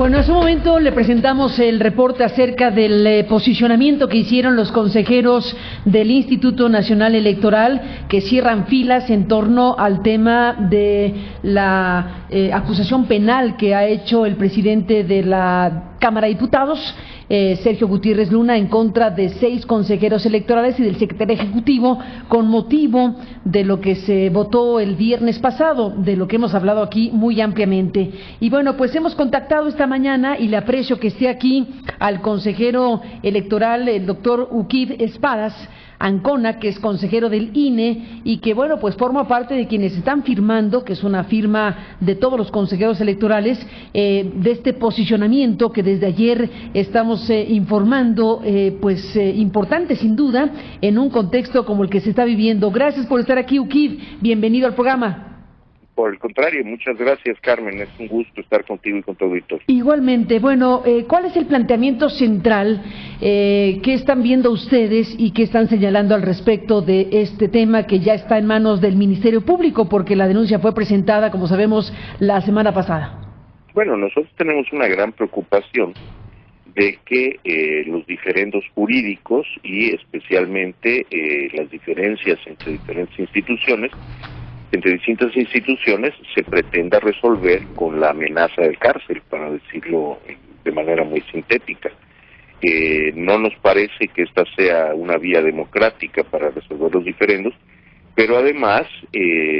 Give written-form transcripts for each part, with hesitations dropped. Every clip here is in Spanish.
Bueno, hace un momento le presentamos el reporte acerca del posicionamiento que hicieron los consejeros del Instituto Nacional Electoral, que cierran filas en torno al tema de la acusación penal que ha hecho el presidente de la Cámara de Diputados, Sergio Gutiérrez Luna, en contra de 6 consejeros electorales y del secretario ejecutivo, con motivo de lo que se votó el viernes pasado, de lo que hemos hablado aquí muy ampliamente. Y bueno, pues hemos contactado esta mañana, y le aprecio que esté aquí, al consejero electoral, el doctor Uquib Espadas Ancona, que es consejero del INE y que, bueno, pues forma parte de quienes están firmando, que es una firma de todos los consejeros electorales, de este posicionamiento que desde ayer estamos informando, importante sin duda, en un contexto como el que se está viviendo. Gracias por estar aquí, Uquib. Bienvenido al programa. Por el contrario, muchas gracias, Carmen, es un gusto estar contigo y con tu auditorio. Igualmente. Bueno, ¿cuál es el planteamiento central que están viendo ustedes y que están señalando al respecto de este tema que ya está en manos del Ministerio Público, porque la denuncia fue presentada, como sabemos, la semana pasada? Bueno, nosotros tenemos una gran preocupación de que los diferendos jurídicos y especialmente las diferencias entre diferentes instituciones, entre distintas instituciones, se pretenda resolver con la amenaza de cárcel, para decirlo de manera muy sintética. No nos parece que esta sea una vía democrática para resolver los diferendos, pero además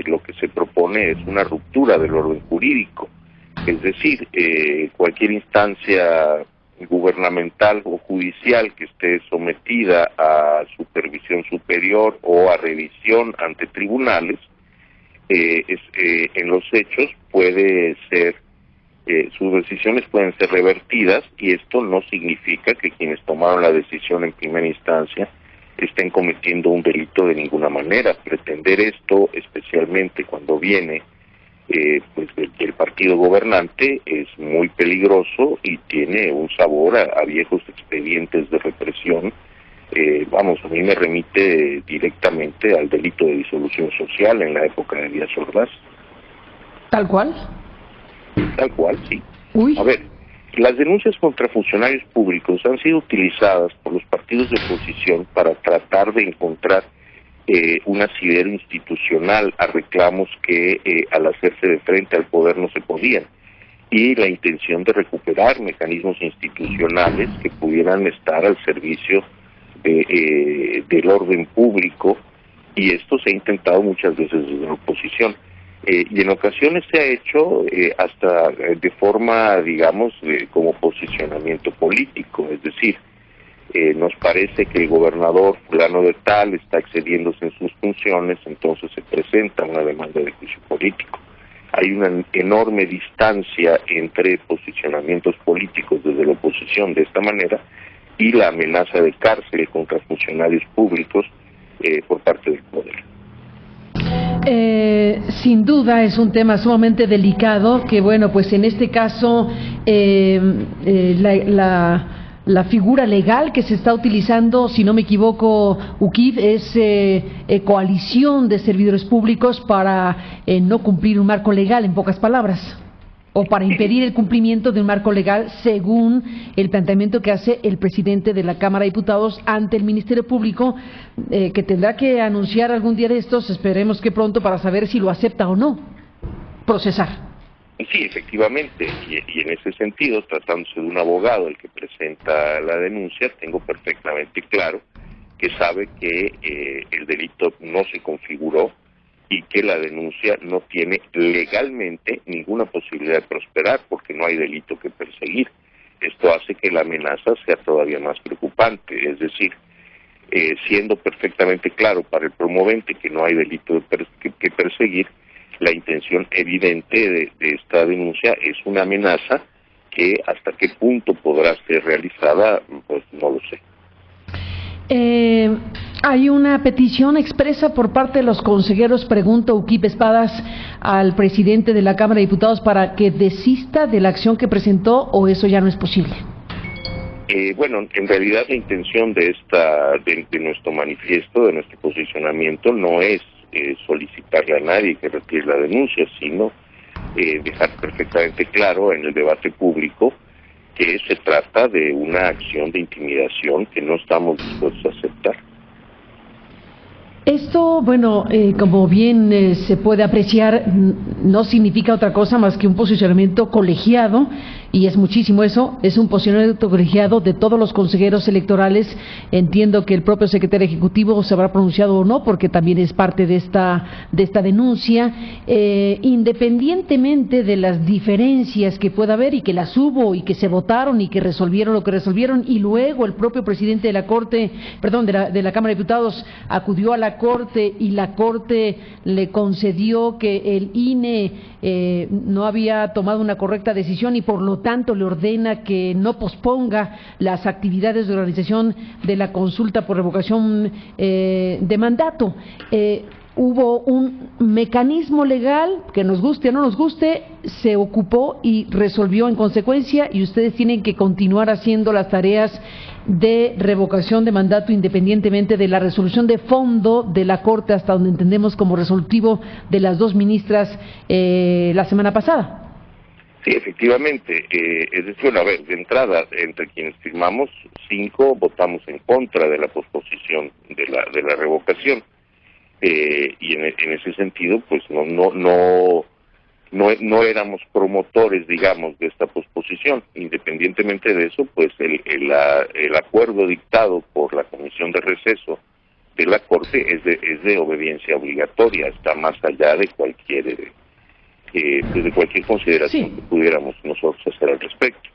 lo que se propone es una ruptura del orden jurídico, es decir, cualquier instancia gubernamental o judicial que esté sometida a supervisión superior o a revisión ante tribunales, en los hechos puede ser, sus decisiones pueden ser revertidas, y esto no significa que quienes tomaron la decisión en primera instancia estén cometiendo un delito de ninguna manera. Pretender esto, especialmente cuando viene del partido gobernante, es muy peligroso y tiene un sabor a viejos expedientes de represión. A mí me remite directamente al delito de disolución social en la época de Díaz Ordaz. ¿Tal cual? Tal cual, sí. Uy. A ver, las denuncias contra funcionarios públicos han sido utilizadas por los partidos de oposición para tratar de encontrar un asidero institucional a reclamos que al hacerse de frente al poder no se podían, y la intención de recuperar mecanismos institucionales que pudieran estar al servicio del orden público, y esto se ha intentado muchas veces desde la oposición, y en ocasiones se ha hecho hasta de forma, digamos, como posicionamiento político, es decir, nos parece que el gobernador fulano de tal está excediéndose en sus funciones, entonces se presenta una demanda de juicio político. Hay una enorme distancia entre posicionamientos políticos desde la oposición de esta manera y la amenaza de cárcel contra funcionarios públicos por parte del poder. Sin duda es un tema sumamente delicado, que bueno, pues en este caso la figura legal que se está utilizando, si no me equivoco, Uquib, es coalición de servidores públicos para no cumplir un marco legal, en pocas palabras, o para impedir el cumplimiento de un marco legal, según el planteamiento que hace el presidente de la Cámara de Diputados ante el Ministerio Público, que tendrá que anunciar algún día de estos, esperemos que pronto, para saber si lo acepta o no procesar. Sí, efectivamente, y en ese sentido, tratándose de un abogado el que presenta la denuncia, tengo perfectamente claro que sabe que el delito no se configuró y que la denuncia no tiene legalmente ninguna posibilidad de prosperar, porque no hay delito que perseguir. Esto hace que la amenaza sea todavía más preocupante, es decir, siendo perfectamente claro para el promovente que no hay delito que perseguir, la intención evidente de esta denuncia es una amenaza que hasta qué punto podrá ser realizada, pues no lo sé. Hay una petición expresa por parte de los consejeros, pregunta Uquib Espadas, al presidente de la Cámara de Diputados para que desista de la acción que presentó, ¿o eso ya no es posible? Bueno, en realidad la intención de nuestro manifiesto, de nuestro posicionamiento, no es solicitarle a nadie que retire la denuncia, sino dejar perfectamente claro en el debate público que se trata de una acción de intimidación que no estamos dispuestos a aceptar. Esto, bueno, como bien se puede apreciar, no significa otra cosa más que un posicionamiento colegiado, y es muchísimo eso, es un posicionamiento colegiado de todos los consejeros electorales. Entiendo que el propio secretario ejecutivo se habrá pronunciado o no, porque también es parte de esta denuncia, independientemente de las diferencias que pueda haber y que las hubo y que se votaron y que resolvieron lo que resolvieron, y luego el propio presidente de la Corte, de la Cámara de Diputados acudió a la Corte y la Corte le concedió que el INE no había tomado una correcta decisión y por lo tanto le ordena que no posponga las actividades de organización de la consulta por revocación de mandato. Hubo un mecanismo legal que, nos guste o no nos guste, se ocupó y resolvió en consecuencia, y ustedes tienen que continuar haciendo las tareas de revocación de mandato independientemente de la resolución de fondo de la Corte, hasta donde entendemos como resolutivo de las dos ministras la semana pasada. Sí, efectivamente. Es decir, a ver, de entrada, entre quienes firmamos, 5 votamos en contra de la posposición de la revocación. Y en ese sentido, pues no éramos promotores, digamos, de esta posposición. Independientemente de eso, pues el acuerdo dictado por la Comisión de Receso de la Corte es de obediencia obligatoria, está más allá de cualquier consideración Sí. que pudiéramos nosotros hacer al respecto.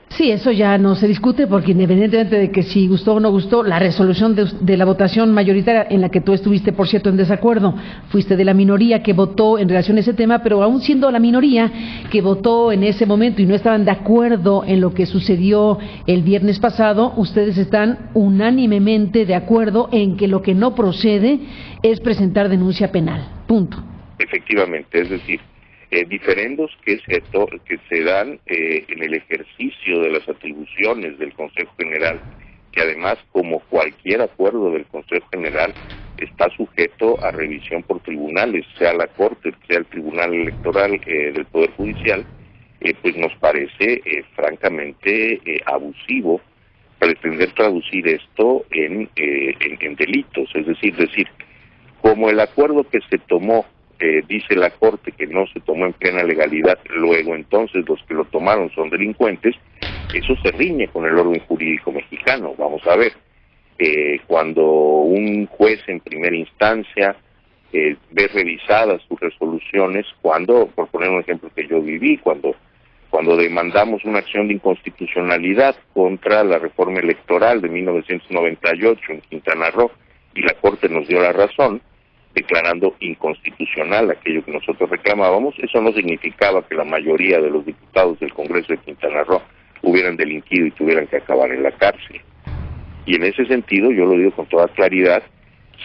Sí, eso ya no se discute, porque independientemente de que si gustó o no gustó, la resolución de la votación mayoritaria, en la que tú estuviste, por cierto, en desacuerdo, fuiste de la minoría que votó en relación a ese tema, pero aún siendo la minoría que votó en ese momento y no estaban de acuerdo en lo que sucedió el viernes pasado, ustedes están unánimemente de acuerdo en que lo que no procede es presentar denuncia penal. Punto. Efectivamente, es decir, diferendos que se dan en el ejercicio de las atribuciones del Consejo General, que además, como cualquier acuerdo del Consejo General, está sujeto a revisión por tribunales, sea la Corte, sea el Tribunal Electoral del Poder Judicial, pues nos parece francamente abusivo pretender traducir esto en delitos, es decir, como el acuerdo que se tomó dice la Corte que no se tomó en plena legalidad, luego entonces los que lo tomaron son delincuentes, eso se riñe con el orden jurídico mexicano. Vamos a ver, cuando un juez en primera instancia ve revisadas sus resoluciones, por poner un ejemplo que yo viví, cuando demandamos una acción de inconstitucionalidad contra la reforma electoral de 1998 en Quintana Roo, y la Corte nos dio la razón, declarando inconstitucional aquello que nosotros reclamábamos, eso no significaba que la mayoría de los diputados del Congreso de Quintana Roo hubieran delinquido y tuvieran que acabar en la cárcel. Y en ese sentido, yo lo digo con toda claridad,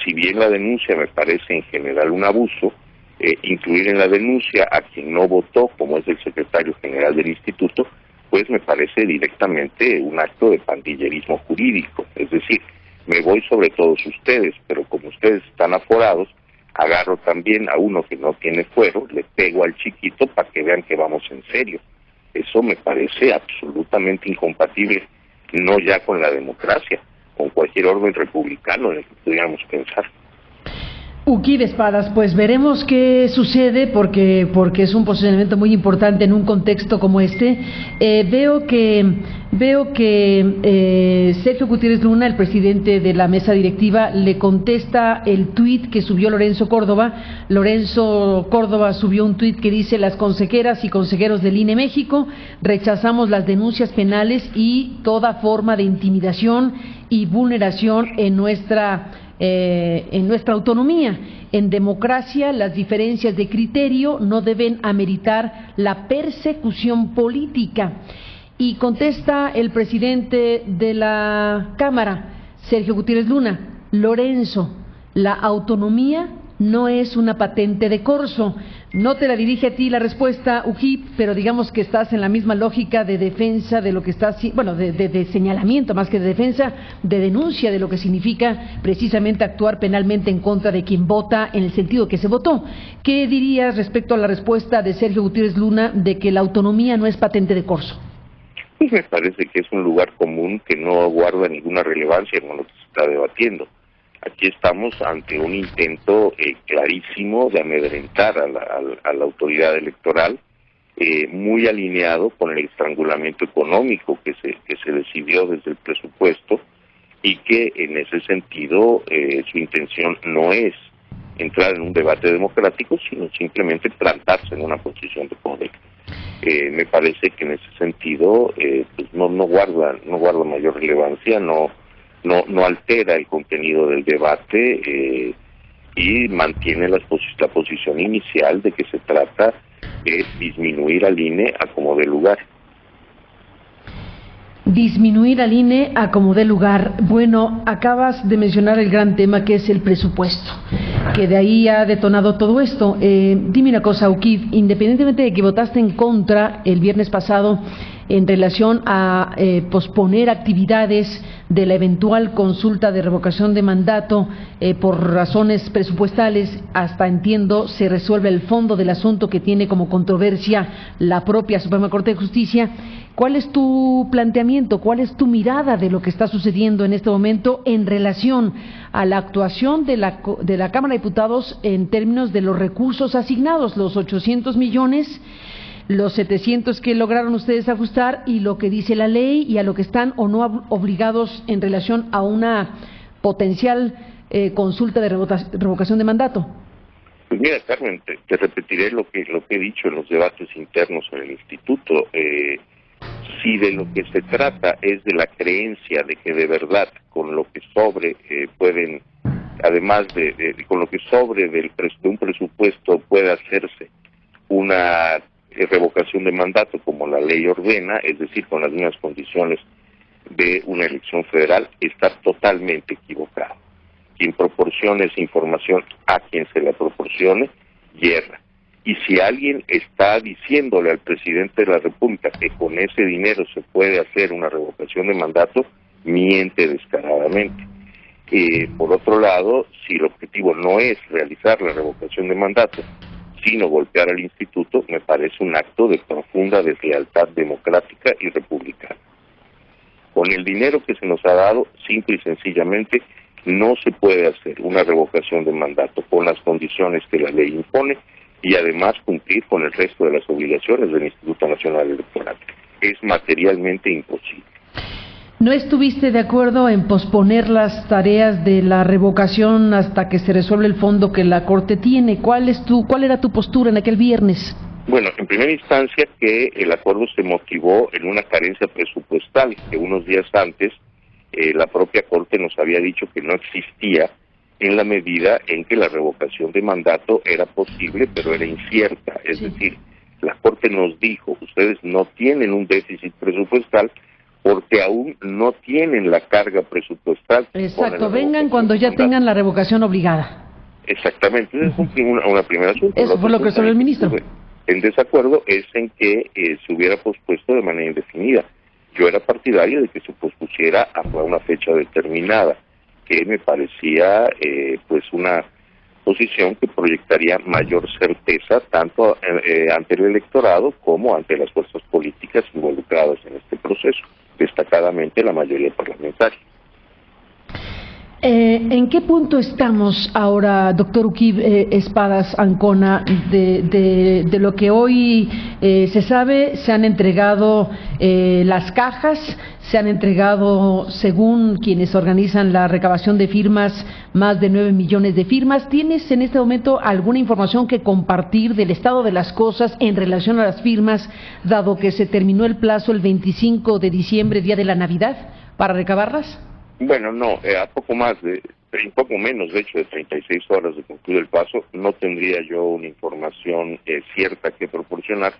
si bien la denuncia me parece en general un abuso, incluir en la denuncia a quien no votó, como es el secretario general del instituto, pues me parece directamente un acto de pandillerismo jurídico. Es decir, me voy sobre todos ustedes, pero como ustedes están aforados, agarro también a uno que no tiene fuero, le pego al chiquito para que vean que vamos en serio. Eso me parece absolutamente incompatible, no ya con la democracia, con cualquier orden republicano en el que pudiéramos pensar. Uki de Espadas, pues veremos qué sucede, porque es un posicionamiento muy importante en un contexto como este. Veo que Sergio Gutiérrez Luna, el presidente de la mesa directiva, le contesta el tuit que subió Lorenzo Córdoba. Lorenzo Córdoba subió un tuit que dice: las consejeras y consejeros del INE México rechazamos las denuncias penales y toda forma de intimidación y vulneración en nuestra autonomía. En democracia, las diferencias de criterio no deben ameritar la persecución política. Y contesta el presidente de la Cámara, Sergio Gutiérrez Luna: Lorenzo, la autonomía no es una patente de corso. No te la dirige a ti la respuesta, Ujib, pero digamos que estás en la misma lógica de defensa de lo que está, bueno, de señalamiento más que de defensa, de denuncia de lo que significa precisamente actuar penalmente en contra de quien vota en el sentido que se votó. ¿Qué dirías respecto a la respuesta de Sergio Gutiérrez Luna de que la autonomía no es patente de corso? pues me parece que es un lugar común que no guarda ninguna relevancia con lo que se está debatiendo. Aquí estamos ante un intento clarísimo de amedrentar a la autoridad electoral, muy alineado con el estrangulamiento económico que se decidió desde el presupuesto, y que en ese sentido su intención no es entrar en un debate democrático, sino simplemente plantarse en una posición de poder. Me parece que en ese sentido pues no guarda mayor relevancia, no altera el contenido del debate, y mantiene la posición inicial de que se trata de disminuir al INE a como dé lugar. Disminuir al INE a como dé lugar. Bueno, acabas de mencionar el gran tema que es el presupuesto, que de ahí ha detonado todo esto. Dime una cosa, Uquib, independientemente de que votaste en contra el viernes pasado en relación a posponer actividades de la eventual consulta de revocación de mandato por razones presupuestales, hasta entiendo se resuelve el fondo del asunto que tiene como controversia la propia Suprema Corte de Justicia. ¿Cuál es tu planteamiento, cuál es tu mirada de lo que está sucediendo en este momento en relación a la actuación de la Cámara de Diputados en términos de los recursos asignados, los 800 millones, los 700 que lograron ustedes ajustar, y lo que dice la ley y a lo que están o no obligados en relación a una potencial consulta de revocación de mandato? Pues mira, Carmen, te repetiré lo que he dicho en los debates internos en el Instituto. Si de lo que se trata es de la creencia de que de verdad con lo que sobre pueden, además con lo que sobre de un presupuesto puede hacerse una revocación de mandato como la ley ordena, es decir, con las mismas condiciones de una elección federal, está totalmente equivocado. Quien proporcione esa información a quien se la proporcione, yerra. Y si alguien está diciéndole al presidente de la República que con ese dinero se puede hacer una revocación de mandato, miente descaradamente. Por otro lado, si el objetivo no es realizar la revocación de mandato, sino golpear al instituto, me parece un acto de profunda deslealtad democrática y republicana. Con el dinero que se nos ha dado, simple y sencillamente, no se puede hacer una revocación de mandato con las condiciones que la ley impone, y además cumplir con el resto de las obligaciones del Instituto Nacional Electoral. Es materialmente imposible. ¿No estuviste de acuerdo en posponer las tareas de la revocación hasta que se resuelva el fondo que la Corte tiene? ¿Cuál era tu postura en aquel viernes? Bueno, en primera instancia que el acuerdo se motivó en una carencia presupuestal, que unos días antes la propia Corte nos había dicho que no existía, en la medida en que la revocación de mandato era posible, pero era incierta. Es decir, la Corte nos dijo, ustedes no tienen un déficit presupuestal porque aún no tienen la carga presupuestal. Exacto, vengan cuando ya tengan la revocación obligada. Exactamente, ese es una primera asunto. Eso fue lo que resolvió el ministro. En desacuerdo es en que se hubiera pospuesto de manera indefinida. Yo era partidario de que se pospusiera hasta una fecha determinada, que me parecía pues una posición que proyectaría mayor certeza tanto ante el electorado como ante las fuerzas políticas involucradas en este proceso, destacadamente la mayoría parlamentaria. ¿En qué punto estamos ahora, doctor Uquib Espadas Ancona, de lo que hoy se sabe? Se han entregado las cajas, se han entregado, según quienes organizan la recabación de firmas, más de 9 millones de firmas. ¿Tienes en este momento alguna información que compartir del estado de las cosas en relación a las firmas, dado que se terminó el plazo el 25 de diciembre, día de la Navidad, para recabarlas? Bueno, no, a poco menos, de hecho, de 36 horas de concluir el plazo, no tendría yo una información cierta que proporcionar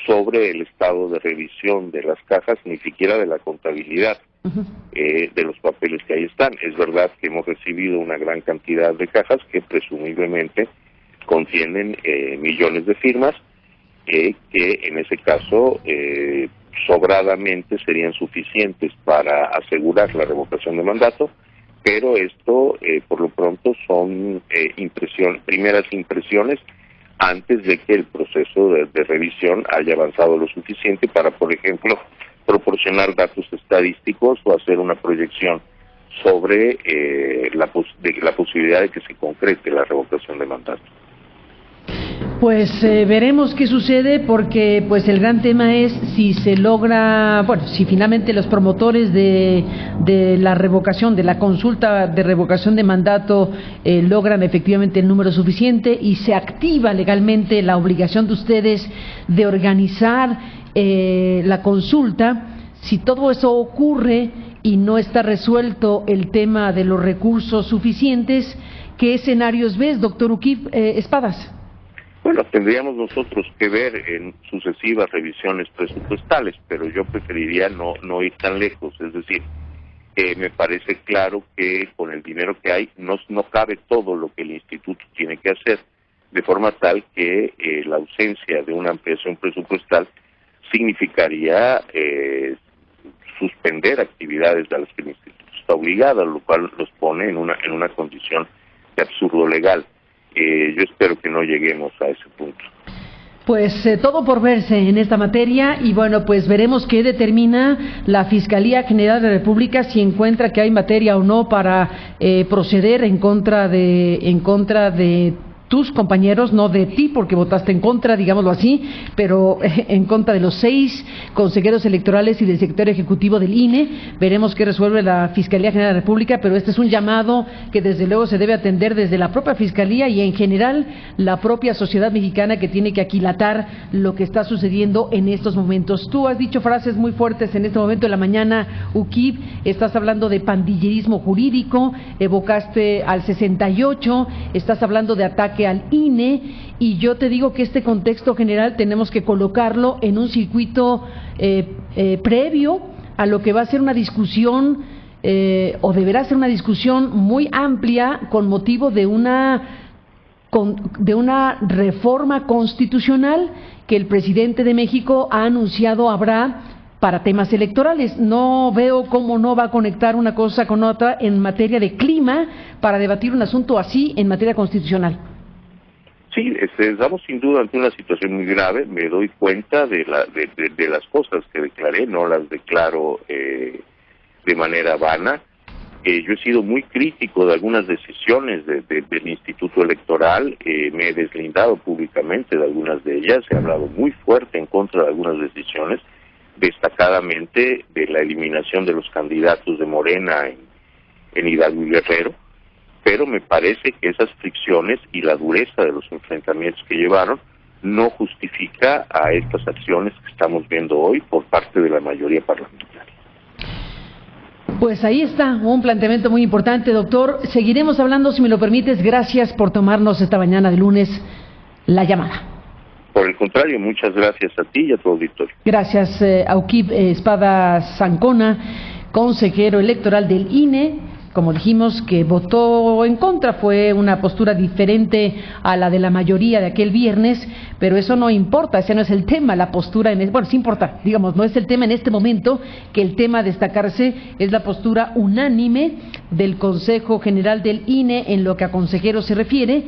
sobre el estado de revisión de las cajas, ni siquiera de la contabilidad de los papeles que ahí están. Es verdad que hemos recibido una gran cantidad de cajas que presumiblemente contienen millones de firmas, que en ese caso sobradamente serían suficientes para asegurar la revocación de mandato, pero esto por lo pronto son primeras impresiones antes de que el proceso de revisión haya avanzado lo suficiente para, por ejemplo, proporcionar datos estadísticos o hacer una proyección sobre la posibilidad de que se concrete la revocación de mandato. Pues veremos qué sucede, porque pues el gran tema es si se logra, bueno, si finalmente los promotores de la revocación, de la consulta de revocación de mandato logran efectivamente el número suficiente y se activa legalmente la obligación de ustedes de organizar la consulta. Si todo eso ocurre y no está resuelto el tema de los recursos suficientes, ¿qué escenarios ves, doctor Uquib Espadas? Bueno, tendríamos nosotros que ver en sucesivas revisiones presupuestales, pero yo preferiría no ir tan lejos. Es decir, me parece claro que con el dinero que hay no cabe todo lo que el instituto tiene que hacer, de forma tal que la ausencia de una ampliación presupuestal significaría suspender actividades a las que el instituto está obligado, lo cual los pone en una condición de absurdo legal. Yo espero que no lleguemos a ese punto. Pues todo por verse en esta materia, y bueno, pues veremos qué determina la Fiscalía General de la República, si encuentra que hay materia o no para proceder en contra de tus compañeros, no de ti porque votaste en contra, digámoslo así, pero en contra de los 6 consejeros electorales y del secretario ejecutivo del INE. Veremos qué resuelve la Fiscalía General de la República, pero este es un llamado que desde luego se debe atender desde la propia Fiscalía y en general la propia sociedad mexicana, que tiene que aquilatar lo que está sucediendo en estos momentos. Tú has dicho frases muy fuertes en este momento de la mañana, Uquib, estás hablando de pandillerismo jurídico, evocaste al 68, estás hablando de ataque al INE, y yo te digo que este contexto general tenemos que colocarlo en un circuito previo a lo que va a ser una discusión o deberá ser una discusión muy amplia con motivo de una reforma constitucional que el presidente de México ha anunciado habrá para temas electorales. No veo cómo no va a conectar una cosa con otra en materia de clima para debatir un asunto así en materia constitucional. Sí, estamos sin duda ante una situación muy grave. Me doy cuenta de las cosas que declaré, no las declaro de manera vana. Yo he sido muy crítico de algunas decisiones del Instituto Electoral, me he deslindado públicamente de algunas de ellas, he hablado muy fuerte en contra de algunas decisiones, destacadamente de la eliminación de los candidatos de Morena en Hidalgo y Guerrero, pero me parece que esas fricciones y la dureza de los enfrentamientos que llevaron no justifica a estas acciones que estamos viendo hoy por parte de la mayoría parlamentaria. Pues ahí está, un planteamiento muy importante, doctor. Seguiremos hablando, si me lo permites. Gracias por tomarnos esta mañana de lunes la llamada. Por el contrario, muchas gracias a ti y a tu auditorio. Gracias a Uquib Espadas Ancona, consejero electoral del INE. Como dijimos, que votó en contra, fue una postura diferente a la de la mayoría de aquel viernes, pero eso no importa, ese no es el tema, la postura, bueno, sí importa, digamos, no es el tema en este momento, que el tema a destacarse es la postura unánime del Consejo General del INE en lo que a consejeros se refiere,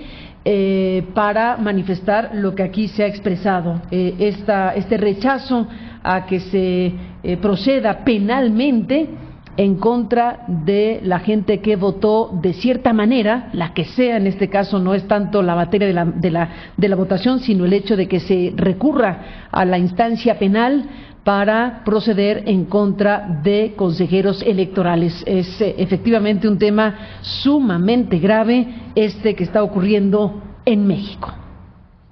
para manifestar lo que aquí se ha expresado, este rechazo a que se proceda penalmente en contra de la gente que votó de cierta manera, la que sea en este caso. No es tanto la materia de la votación, sino el hecho de que se recurra a la instancia penal para proceder en contra de consejeros electorales. Es efectivamente un tema sumamente grave que está ocurriendo en México.